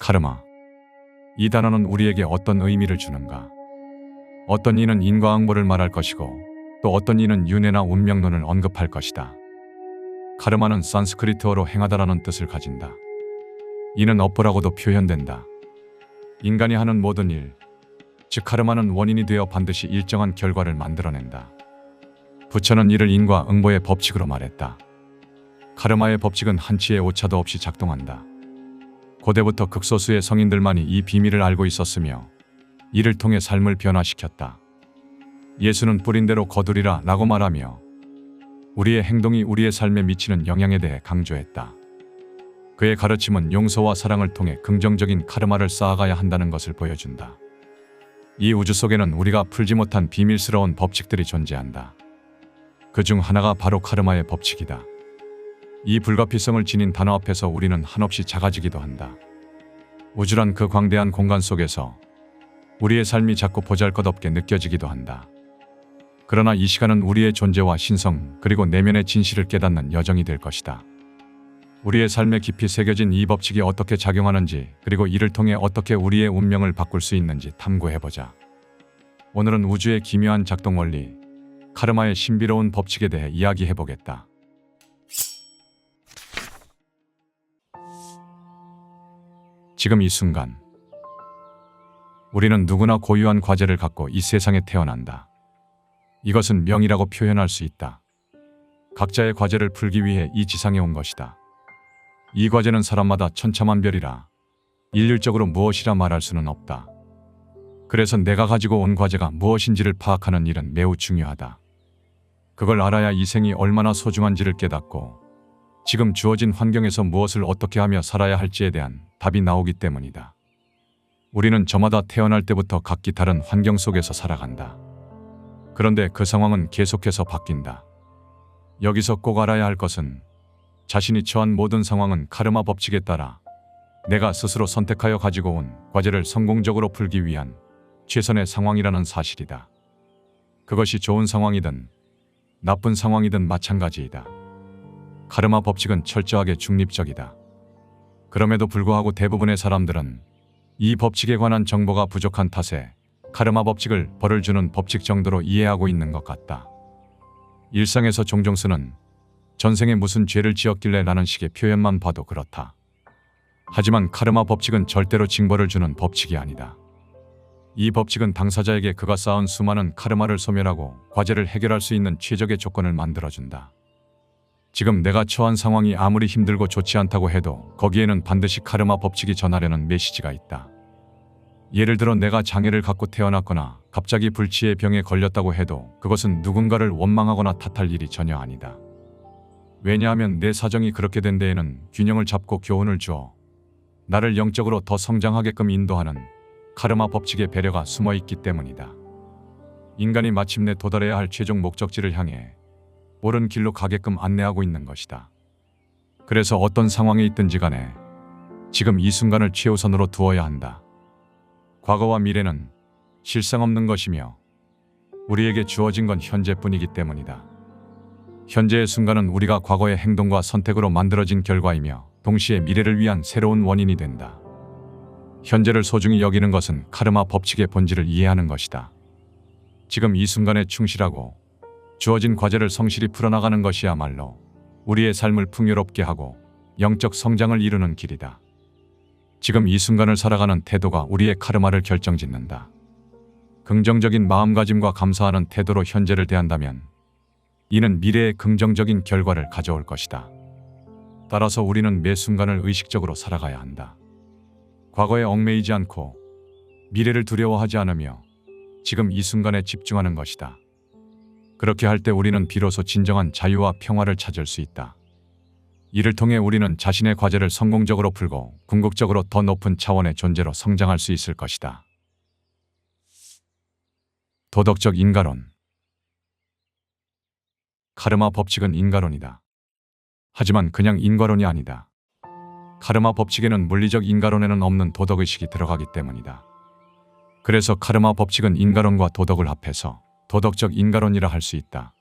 카르마. 이 단어는 우리에게 어떤 의미를 주는가? 어떤 이는 인과응보를 말할 것이고 또 어떤 이는 윤회나 운명론을 언급할 것이다. 카르마는 산스크리트어로 행하다라는 뜻을 가진다. 이는 업보라고도 표현된다. 인간이 하는 모든 일, 즉 카르마는 원인이 되어 반드시 일정한 결과를 만들어낸다. 부처는 이를 인과응보의 법칙으로 말했다. 카르마의 법칙은 한치의 오차도 없이 작동한다. 고대부터 극소수의 성인들만이 이 비밀을 알고 있었으며 이를 통해 삶을 변화시켰다. 예수는 뿌린 대로 거두리라 라고 말하며 우리의 행동이 우리의 삶에 미치는 영향에 대해 강조했다. 그의 가르침은 용서와 사랑을 통해 긍정적인 카르마를 쌓아가야 한다는 것을 보여준다. 이 우주 속에는 우리가 풀지 못한 비밀스러운 법칙들이 존재한다. 그 중 하나가 바로 카르마의 법칙이다. 이 불가피성을 지닌 단어 앞에서 우리는 한없이 작아지기도 한다. 우주란 그 광대한 공간 속에서 우리의 삶이 자꾸 보잘것없게 느껴지기도 한다. 그러나 이 시간은 우리의 존재와 신성 그리고 내면의 진실을 깨닫는 여정이 될 것이다. 우리의 삶에 깊이 새겨진 이 법칙이 어떻게 작용하는지 그리고 이를 통해 어떻게 우리의 운명을 바꿀 수 있는지 탐구해보자. 오늘은 우주의 기묘한 작동 원리, 카르마의 신비로운 법칙에 대해 이야기해보겠다. 지금 이 순간, 우리는 누구나 고유한 과제를 갖고 이 세상에 태어난다. 이것은 명이라고 표현할 수 있다. 각자의 과제를 풀기 위해 이 지상에 온 것이다. 이 과제는 사람마다 천차만별이라 일률적으로 무엇이라 말할 수는 없다. 그래서 내가 가지고 온 과제가 무엇인지를 파악하는 일은 매우 중요하다. 그걸 알아야 이 생이 얼마나 소중한지를 깨닫고 지금 주어진 환경에서 무엇을 어떻게 하며 살아야 할지에 대한 답이 나오기 때문이다. 우리는 저마다 태어날 때부터 각기 다른 환경 속에서 살아간다. 그런데 그 상황은 계속해서 바뀐다. 여기서 꼭 알아야 할 것은 자신이 처한 모든 상황은 카르마 법칙에 따라 내가 스스로 선택하여 가지고 온 과제를 성공적으로 풀기 위한 최선의 상황이라는 사실이다. 그것이 좋은 상황이든 나쁜 상황이든 마찬가지이다. 카르마 법칙은 철저하게 중립적이다. 그럼에도 불구하고 대부분의 사람들은 이 법칙에 관한 정보가 부족한 탓에 카르마 법칙을 벌을 주는 법칙 정도로 이해하고 있는 것 같다. 일상에서 종종 쓰는 전생에 무슨 죄를 지었길래 라는 식의 표현만 봐도 그렇다. 하지만 카르마 법칙은 절대로 징벌을 주는 법칙이 아니다. 이 법칙은 당사자에게 그가 쌓은 수많은 카르마를 소멸하고 과제를 해결할 수 있는 최적의 조건을 만들어준다. 지금 내가 처한 상황이 아무리 힘들고 좋지 않다고 해도 거기에는 반드시 카르마 법칙이 전하려는 메시지가 있다. 예를 들어 내가 장애를 갖고 태어났거나 갑자기 불치의 병에 걸렸다고 해도 그것은 누군가를 원망하거나 탓할 일이 전혀 아니다. 왜냐하면 내 사정이 그렇게 된 데에는 균형을 잡고 교훈을 주어 나를 영적으로 더 성장하게끔 인도하는 카르마 법칙의 배려가 숨어 있기 때문이다. 인간이 마침내 도달해야 할 최종 목적지를 향해 옳은 길로 가게끔 안내하고 있는 것이다. 그래서 어떤 상황에 있든지 간에 지금 이 순간을 최우선으로 두어야 한다. 과거와 미래는 실상 없는 것이며 우리에게 주어진 건 현재뿐이기 때문이다. 현재의 순간은 우리가 과거의 행동과 선택으로 만들어진 결과이며 동시에 미래를 위한 새로운 원인이 된다. 현재를 소중히 여기는 것은 카르마 법칙의 본질을 이해하는 것이다. 지금 이 순간에 충실하고 주어진 과제를 성실히 풀어나가는 것이야말로 우리의 삶을 풍요롭게 하고 영적 성장을 이루는 길이다. 지금 이 순간을 살아가는 태도가 우리의 카르마를 결정짓는다. 긍정적인 마음가짐과 감사하는 태도로 현재를 대한다면 이는 미래의 긍정적인 결과를 가져올 것이다. 따라서 우리는 매 순간을 의식적으로 살아가야 한다. 과거에 얽매이지 않고 미래를 두려워하지 않으며 지금 이 순간에 집중하는 것이다. 그렇게 할 때 우리는 비로소 진정한 자유와 평화를 찾을 수 있다. 이를 통해 우리는 자신의 과제를 성공적으로 풀고 궁극적으로 더 높은 차원의 존재로 성장할 수 있을 것이다. 도덕적 인과론. 카르마 법칙은 인과론이다. 하지만 그냥 인과론이 아니다. 카르마 법칙에는 물리적 인과론에는 없는 도덕의식이 들어가기 때문이다. 그래서 카르마 법칙은 인과론과 도덕을 합해서 도덕적 인과론이라 할 수 있다.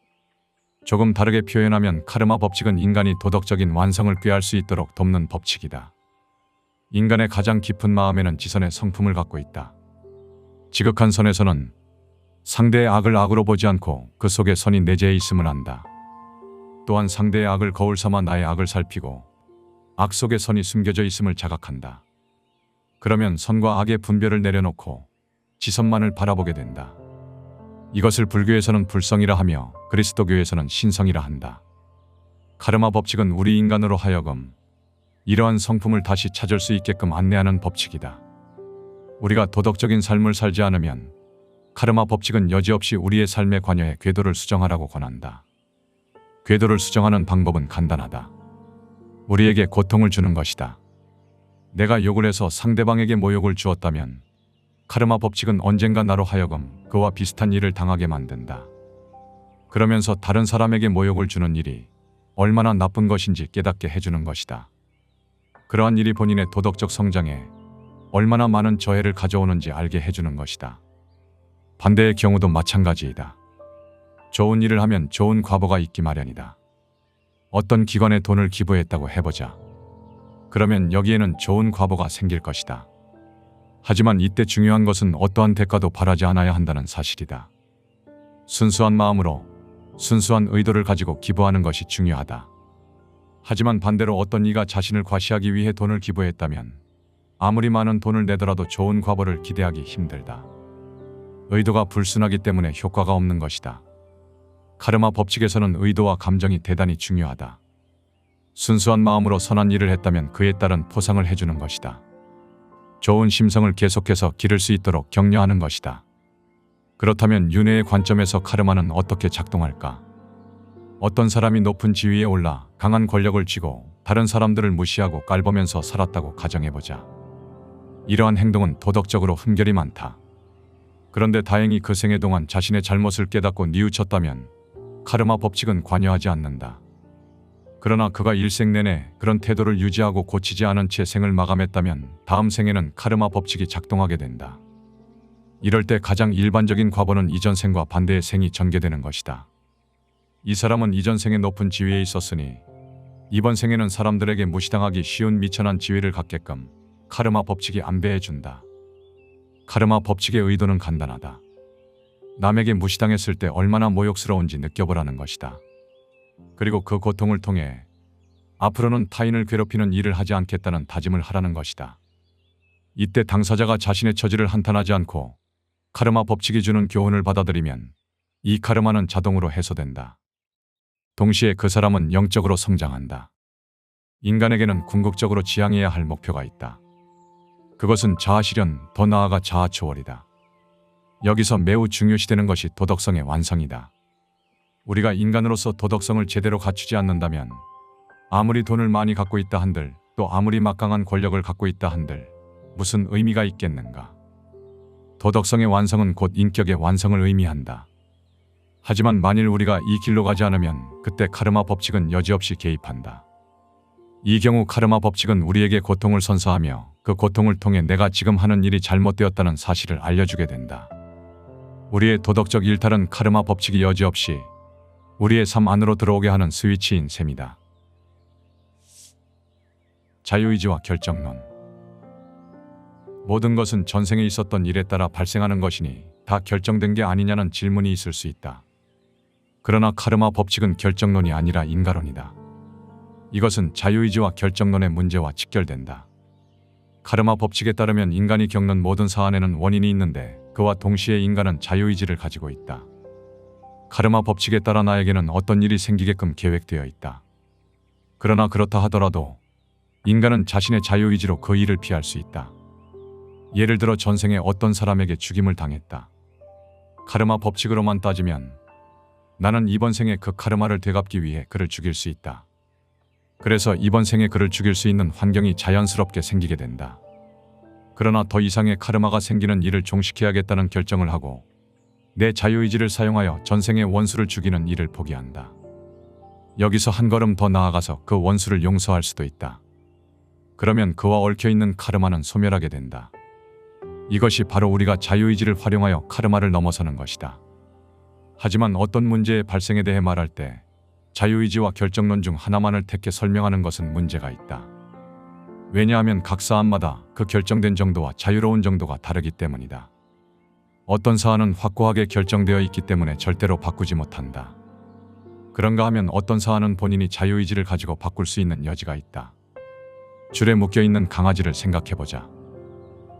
조금 다르게 표현하면 카르마 법칙은 인간이 도덕적인 완성을 꾀할 수 있도록 돕는 법칙이다. 인간의 가장 깊은 마음에는 지선의 성품을 갖고 있다. 지극한 선에서는 상대의 악을 악으로 보지 않고 그 속에 선이 내재해 있음을 안다. 또한 상대의 악을 거울 삼아 나의 악을 살피고 악 속에 선이 숨겨져 있음을 자각한다. 그러면 선과 악의 분별을 내려놓고 지선만을 바라보게 된다. 이것을 불교에서는 불성이라 하며 그리스도교에서는 신성이라 한다. 카르마 법칙은 우리 인간으로 하여금 이러한 성품을 다시 찾을 수 있게끔 안내하는 법칙이다. 우리가 도덕적인 삶을 살지 않으면 카르마 법칙은 여지없이 우리의 삶에 관여해 궤도를 수정하라고 권한다. 궤도를 수정하는 방법은 간단하다. 우리에게 고통을 주는 것이다. 내가 욕을 해서 상대방에게 모욕을 주었다면 카르마 법칙은 언젠가 나로 하여금 그와 비슷한 일을 당하게 만든다. 그러면서 다른 사람에게 모욕을 주는 일이 얼마나 나쁜 것인지 깨닫게 해주는 것이다. 그러한 일이 본인의 도덕적 성장에 얼마나 많은 저해를 가져오는지 알게 해주는 것이다. 반대의 경우도 마찬가지이다. 좋은 일을 하면 좋은 과보가 있기 마련이다. 어떤 기관에 돈을 기부했다고 해보자. 그러면 여기에는 좋은 과보가 생길 것이다. 하지만 이때 중요한 것은 어떠한 대가도 바라지 않아야 한다는 사실이다. 순수한 마음으로 순수한 의도를 가지고 기부하는 것이 중요하다. 하지만 반대로 어떤 이가 자신을 과시하기 위해 돈을 기부했다면 아무리 많은 돈을 내더라도 좋은 과보를 기대하기 힘들다. 의도가 불순하기 때문에 효과가 없는 것이다. 카르마 법칙에서는 의도와 감정이 대단히 중요하다. 순수한 마음으로 선한 일을 했다면 그에 따른 포상을 해주는 것이다. 좋은 심성을 계속해서 기를 수 있도록 격려하는 것이다. 그렇다면 윤회의 관점에서 카르마는 어떻게 작동할까? 어떤 사람이 높은 지위에 올라 강한 권력을 쥐고 다른 사람들을 무시하고 깔보면서 살았다고 가정해보자. 이러한 행동은 도덕적으로 흠결이 많다. 그런데 다행히 그 생애 동안 자신의 잘못을 깨닫고 뉘우쳤다면 카르마 법칙은 관여하지 않는다. 그러나 그가 일생 내내 그런 태도를 유지하고 고치지 않은 채 생을 마감했다면 다음 생에는 카르마 법칙이 작동하게 된다. 이럴 때 가장 일반적인 과보는 이전 생과 반대의 생이 전개되는 것이다. 이 사람은 이전 생에 높은 지위에 있었으니 이번 생에는 사람들에게 무시당하기 쉬운 미천한 지위를 갖게끔 카르마 법칙이 안배해준다. 카르마 법칙의 의도는 간단하다. 남에게 무시당했을 때 얼마나 모욕스러운지 느껴보라는 것이다. 그리고 그 고통을 통해 앞으로는 타인을 괴롭히는 일을 하지 않겠다는 다짐을 하라는 것이다. 이때 당사자가 자신의 처지를 한탄하지 않고 카르마 법칙이 주는 교훈을 받아들이면 이 카르마는 자동으로 해소된다. 동시에 그 사람은 영적으로 성장한다. 인간에게는 궁극적으로 지향해야 할 목표가 있다. 그것은 자아실현, 더 나아가 자아초월이다. 여기서 매우 중요시되는 것이 도덕성의 완성이다. 우리가 인간으로서 도덕성을 제대로 갖추지 않는다면 아무리 돈을 많이 갖고 있다 한들 또 아무리 막강한 권력을 갖고 있다 한들 무슨 의미가 있겠는가? 도덕성의 완성은 곧 인격의 완성을 의미한다. 하지만 만일 우리가 이 길로 가지 않으면 그때 카르마 법칙은 여지없이 개입한다. 이 경우 카르마 법칙은 우리에게 고통을 선사하며 그 고통을 통해 내가 지금 하는 일이 잘못되었다는 사실을 알려주게 된다. 우리의 도덕적 일탈은 카르마 법칙이 여지없이 우리의 삶 안으로 들어오게 하는 스위치인 셈이다. 자유의지와 결정론. 모든 것은 전생에 있었던 일에 따라 발생하는 것이니 다 결정된 게 아니냐는 질문이 있을 수 있다. 그러나 카르마 법칙은 결정론이 아니라 인가론이다. 이것은 자유의지와 결정론의 문제와 직결된다. 카르마 법칙에 따르면 인간이 겪는 모든 사안에는 원인이 있는데 그와 동시에 인간은 자유의지를 가지고 있다. 카르마 법칙에 따라 나에게는 어떤 일이 생기게끔 계획되어 있다. 그러나 그렇다 하더라도 인간은 자신의 자유의지로 그 일을 피할 수 있다. 예를 들어 전생에 어떤 사람에게 죽임을 당했다. 카르마 법칙으로만 따지면 나는 이번 생에 그 카르마를 되갚기 위해 그를 죽일 수 있다. 그래서 이번 생에 그를 죽일 수 있는 환경이 자연스럽게 생기게 된다. 그러나 더 이상의 카르마가 생기는 일을 종식해야겠다는 결정을 하고 내 자유의지를 사용하여 전생의 원수를 죽이는 일을 포기한다. 여기서 한 걸음 더 나아가서 그 원수를 용서할 수도 있다. 그러면 그와 얽혀있는 카르마는 소멸하게 된다. 이것이 바로 우리가 자유의지를 활용하여 카르마를 넘어서는 것이다. 하지만 어떤 문제의 발생에 대해 말할 때 자유의지와 결정론 중 하나만을 택해 설명하는 것은 문제가 있다. 왜냐하면 각 사안마다 그 결정된 정도와 자유로운 정도가 다르기 때문이다. 어떤 사안은 확고하게 결정되어 있기 때문에 절대로 바꾸지 못한다. 그런가 하면 어떤 사안은 본인이 자유의지를 가지고 바꿀 수 있는 여지가 있다. 줄에 묶여있는 강아지를 생각해보자.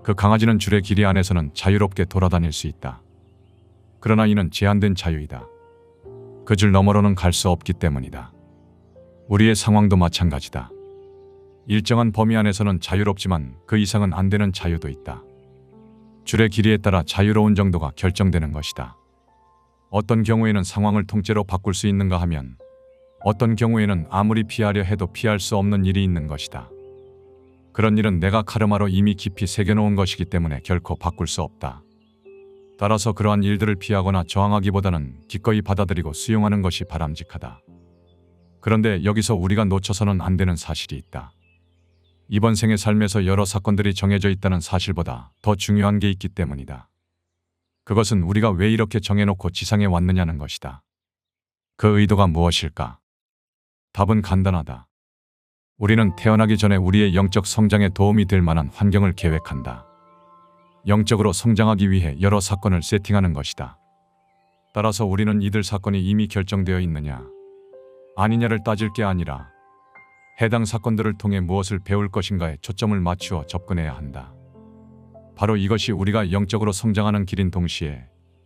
그 강아지는 줄의 길이 안에서는 자유롭게 돌아다닐 수 있다. 그러나 이는 제한된 자유이다. 그 줄 너머로는 갈 수 없기 때문이다. 우리의 상황도 마찬가지다. 일정한 범위 안에서는 자유롭지만 그 이상은 안 되는 자유도 있다. 줄의 길이에 따라 자유로운 정도가 결정되는 것이다. 어떤 경우에는 상황을 통째로 바꿀 수 있는가 하면 어떤 경우에는 아무리 피하려 해도 피할 수 없는 일이 있는 것이다. 그런 일은 내가 카르마로 이미 깊이 새겨놓은 것이기 때문에 결코 바꿀 수 없다. 따라서 그러한 일들을 피하거나 저항하기보다는 기꺼이 받아들이고 수용하는 것이 바람직하다. 그런데 여기서 우리가 놓쳐서는 안 되는 사실이 있다. 이번 생의 삶에서 여러 사건들이 정해져 있다는 사실보다 더 중요한 게 있기 때문이다. 그것은 우리가 왜 이렇게 정해놓고 지상에 왔느냐는 것이다. 그 의도가 무엇일까? 답은 간단하다. 우리는 태어나기 전에 우리의 영적 성장에 도움이 될 만한 환경을 계획한다. 영적으로 성장하기 위해 여러 사건을 세팅하는 것이다. 따라서 우리는 이들 사건이 이미 결정되어 있느냐, 아니냐를 따질 게 아니라 해당 사건들을 통해 무엇을 배울 것인가에 초점을 맞추어 접근해야 한다. 바로 이것이 우리가 영적으로 성장하는 길인 동시에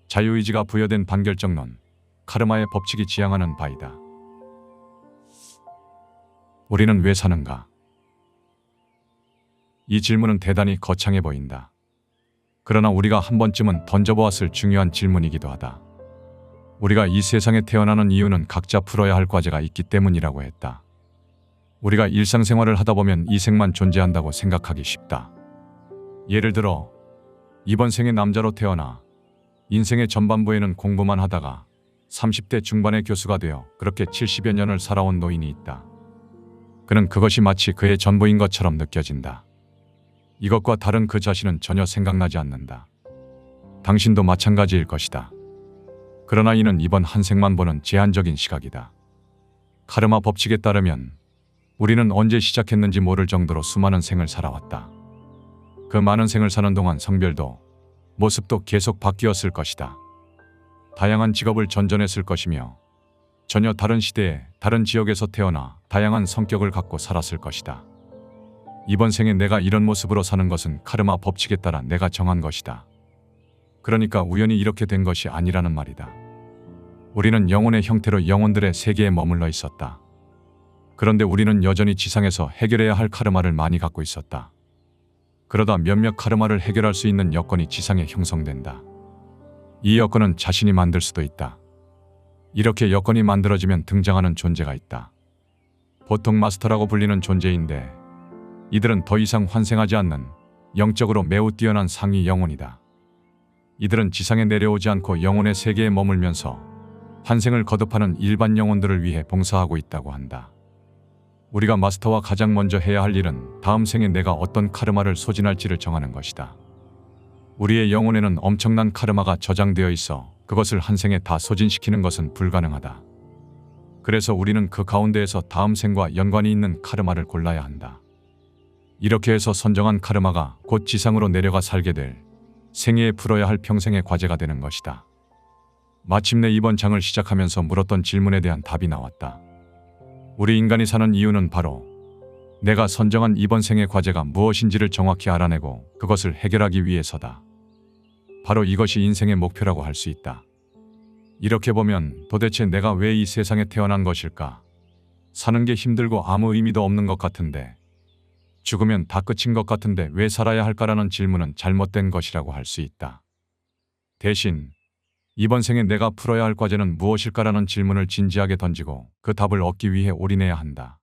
자유의지가 부여된 반결정론, 카르마의 법칙이 지향하는 바이다. 우리는 왜 사는가? 이 질문은 대단히 거창해 보인다. 그러나 우리가 한 번쯤은 던져보았을 중요한 질문이기도 하다. 우리가 이 세상에 태어나는 이유는 각자 풀어야 할 과제가 있기 때문이라고 했다. 우리가 일상생활을 하다 보면 이 생만 존재한다고 생각하기 쉽다. 예를 들어 이번 생에 남자로 태어나 인생의 전반부에는 공부만 하다가 30대 중반의 교수가 되어 그렇게 70여 년을 살아온 노인이 있다. 그는 그것이 마치 그의 전부인 것처럼 느껴진다. 이것과 다른 그 자신은 전혀 생각나지 않는다. 당신도 마찬가지일 것이다. 그러나 이는 이번 한 생만 보는 제한적인 시각이다. 카르마 법칙에 따르면 우리는 언제 시작했는지 모를 정도로 수많은 생을 살아왔다. 그 많은 생을 사는 동안 성별도 모습도 계속 바뀌었을 것이다. 다양한 직업을 전전했을 것이며 전혀 다른 시대에 다른 지역에서 태어나 다양한 성격을 갖고 살았을 것이다. 이번 생에 내가 이런 모습으로 사는 것은 카르마 법칙에 따라 내가 정한 것이다. 그러니까 우연히 이렇게 된 것이 아니라는 말이다. 우리는 영혼의 형태로 영혼들의 세계에 머물러 있었다. 그런데 우리는 여전히 지상에서 해결해야 할 카르마를 많이 갖고 있었다. 그러다 몇몇 카르마를 해결할 수 있는 여건이 지상에 형성된다. 이 여건은 자신이 만들 수도 있다. 이렇게 여건이 만들어지면 등장하는 존재가 있다. 보통 마스터라고 불리는 존재인데 이들은 더 이상 환생하지 않는 영적으로 매우 뛰어난 상위 영혼이다. 이들은 지상에 내려오지 않고 영혼의 세계에 머물면서 환생을 거듭하는 일반 영혼들을 위해 봉사하고 있다고 한다. 우리가 마스터와 가장 먼저 해야 할 일은 다음 생에 내가 어떤 카르마를 소진할지를 정하는 것이다. 우리의 영혼에는 엄청난 카르마가 저장되어 있어 그것을 한 생에 다 소진시키는 것은 불가능하다. 그래서 우리는 그 가운데에서 다음 생과 연관이 있는 카르마를 골라야 한다. 이렇게 해서 선정한 카르마가 곧 지상으로 내려가 살게 될 생애에 풀어야 할 평생의 과제가 되는 것이다. 마침내 이번 장을 시작하면서 물었던 질문에 대한 답이 나왔다. 우리 인간이 사는 이유는 바로 내가 선정한 이번 생의 과제가 무엇인지를 정확히 알아내고 그것을 해결하기 위해서다. 바로 이것이 인생의 목표라고 할 수 있다. 이렇게 보면 도대체 내가 왜 이 세상에 태어난 것일까? 사는 게 힘들고 아무 의미도 없는 것 같은데, 죽으면 다 끝인 것 같은데 왜 살아야 할까라는 질문은 잘못된 것이라고 할 수 있다. 대신 이번 생에 내가 풀어야 할 과제는 무엇일까라는 질문을 진지하게 던지고 그 답을 얻기 위해 올인해야 한다.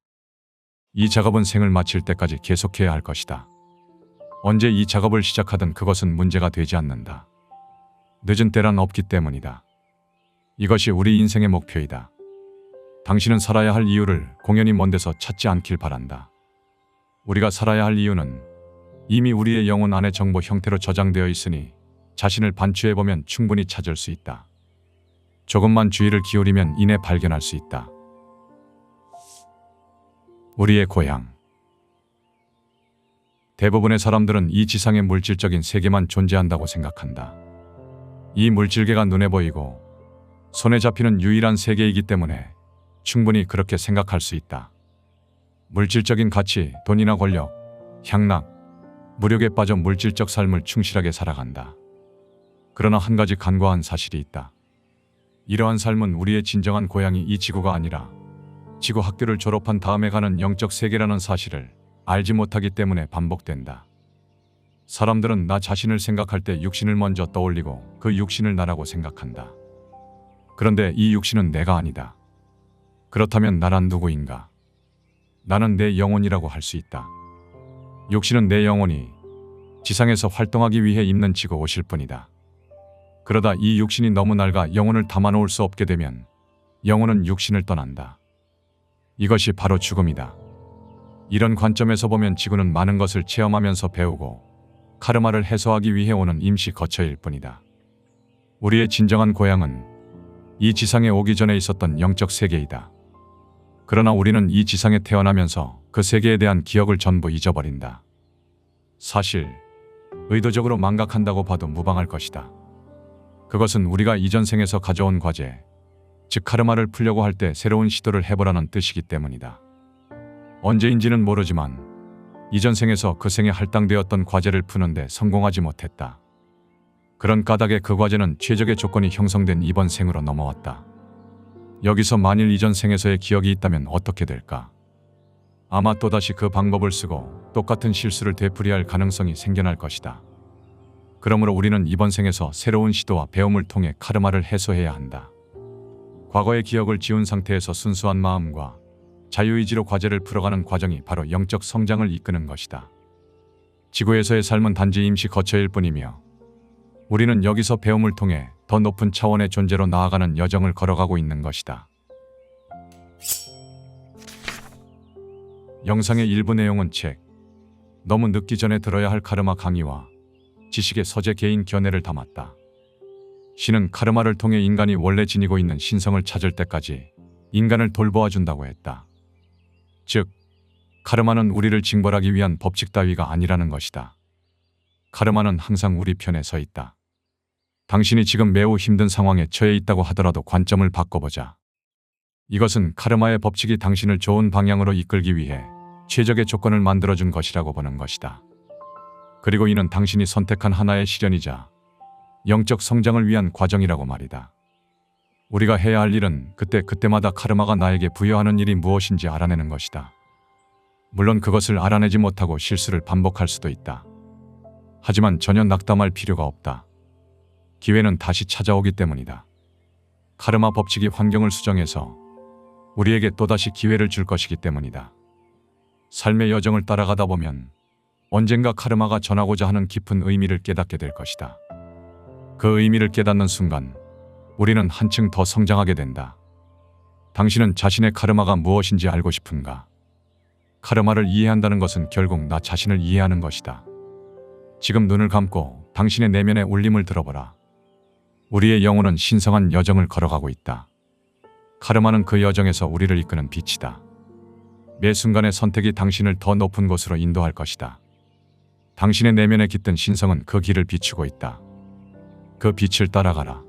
이 작업은 생을 마칠 때까지 계속해야 할 것이다. 언제 이 작업을 시작하든 그것은 문제가 되지 않는다. 늦은 때란 없기 때문이다. 이것이 우리 인생의 목표이다. 당신은 살아야 할 이유를 공연히 먼 데서 찾지 않길 바란다. 우리가 살아야 할 이유는 이미 우리의 영혼 안에 정보 형태로 저장되어 있으니 자신을 반추해보면 충분히 찾을 수 있다. 조금만 주의를 기울이면 이내 발견할 수 있다. 우리의 고향. 대부분의 사람들은 이 지상에 물질적인 세계만 존재한다고 생각한다. 이 물질계가 눈에 보이고 손에 잡히는 유일한 세계이기 때문에 충분히 그렇게 생각할 수 있다. 물질적인 가치, 돈이나 권력, 향락, 무력에 빠져 물질적 삶을 충실하게 살아간다. 그러나 한 가지 간과한 사실이 있다. 이러한 삶은 우리의 진정한 고향이 이 지구가 아니라 지구 학교를 졸업한 다음에 가는 영적 세계라는 사실을 알지 못하기 때문에 반복된다. 사람들은 나 자신을 생각할 때 육신을 먼저 떠올리고 그 육신을 나라고 생각한다. 그런데 이 육신은 내가 아니다. 그렇다면 나란 누구인가? 나는 내 영혼이라고 할 수 있다. 육신은 내 영혼이 지상에서 활동하기 위해 입는 지구 옷일 뿐이다. 그러다 이 육신이 너무 낡아 영혼을 담아놓을 수 없게 되면 영혼은 육신을 떠난다. 이것이 바로 죽음이다. 이런 관점에서 보면 지구는 많은 것을 체험하면서 배우고 카르마를 해소하기 위해 오는 임시 거처일 뿐이다. 우리의 진정한 고향은 이 지상에 오기 전에 있었던 영적 세계이다. 그러나 우리는 이 지상에 태어나면서 그 세계에 대한 기억을 전부 잊어버린다. 사실 의도적으로 망각한다고 봐도 무방할 것이다. 그것은 우리가 이전 생에서 가져온 과제, 즉 카르마를 풀려고 할 때 새로운 시도를 해보라는 뜻이기 때문이다. 언제인지는 모르지만 이전 생에서 그 생에 할당되었던 과제를 푸는데 성공하지 못했다. 그런 까닭에 그 과제는 최적의 조건이 형성된 이번 생으로 넘어왔다. 여기서 만일 이전 생에서의 기억이 있다면 어떻게 될까? 아마 또다시 그 방법을 쓰고 똑같은 실수를 되풀이할 가능성이 생겨날 것이다. 그러므로 우리는 이번 생에서 새로운 시도와 배움을 통해 카르마를 해소해야 한다. 과거의 기억을 지운 상태에서 순수한 마음과 자유의지로 과제를 풀어가는 과정이 바로 영적 성장을 이끄는 것이다. 지구에서의 삶은 단지 임시 거처일 뿐이며 우리는 여기서 배움을 통해 더 높은 차원의 존재로 나아가는 여정을 걸어가고 있는 것이다. 영상의 일부 내용은 책, 너무 늦기 전에 들어야 할 카르마 강의와 지식의 서재 개인 견해를 담았다. 신은 카르마를 통해 인간이 원래 지니고 있는 신성을 찾을 때까지 인간을 돌보아 준다고 했다. 즉, 카르마는 우리를 징벌하기 위한 법칙 따위가 아니라는 것이다. 카르마는 항상 우리 편에 서 있다. 당신이 지금 매우 힘든 상황에 처해 있다고 하더라도 관점을 바꿔보자. 이것은 카르마의 법칙이 당신을 좋은 방향으로 이끌기 위해 최적의 조건을 만들어준 것이라고 보는 것이다. 그리고 이는 당신이 선택한 하나의 시련이자 영적 성장을 위한 과정이라고 말이다. 우리가 해야 할 일은 그때마다 카르마가 나에게 부여하는 일이 무엇인지 알아내는 것이다. 물론 그것을 알아내지 못하고 실수를 반복할 수도 있다. 하지만 전혀 낙담할 필요가 없다. 기회는 다시 찾아오기 때문이다. 카르마 법칙이 환경을 수정해서 우리에게 또다시 기회를 줄 것이기 때문이다. 삶의 여정을 따라가다 보면 언젠가 카르마가 전하고자 하는 깊은 의미를 깨닫게 될 것이다. 그 의미를 깨닫는 순간 우리는 한층 더 성장하게 된다. 당신은 자신의 카르마가 무엇인지 알고 싶은가? 카르마를 이해한다는 것은 결국 나 자신을 이해하는 것이다. 지금 눈을 감고 당신의 내면의 울림을 들어보라. 우리의 영혼은 신성한 여정을 걸어가고 있다. 카르마는 그 여정에서 우리를 이끄는 빛이다. 매 순간의 선택이 당신을 더 높은 곳으로 인도할 것이다. 당신의 내면에 깃든 신성은 그 길을 비추고 있다. 그 빛을 따라가라.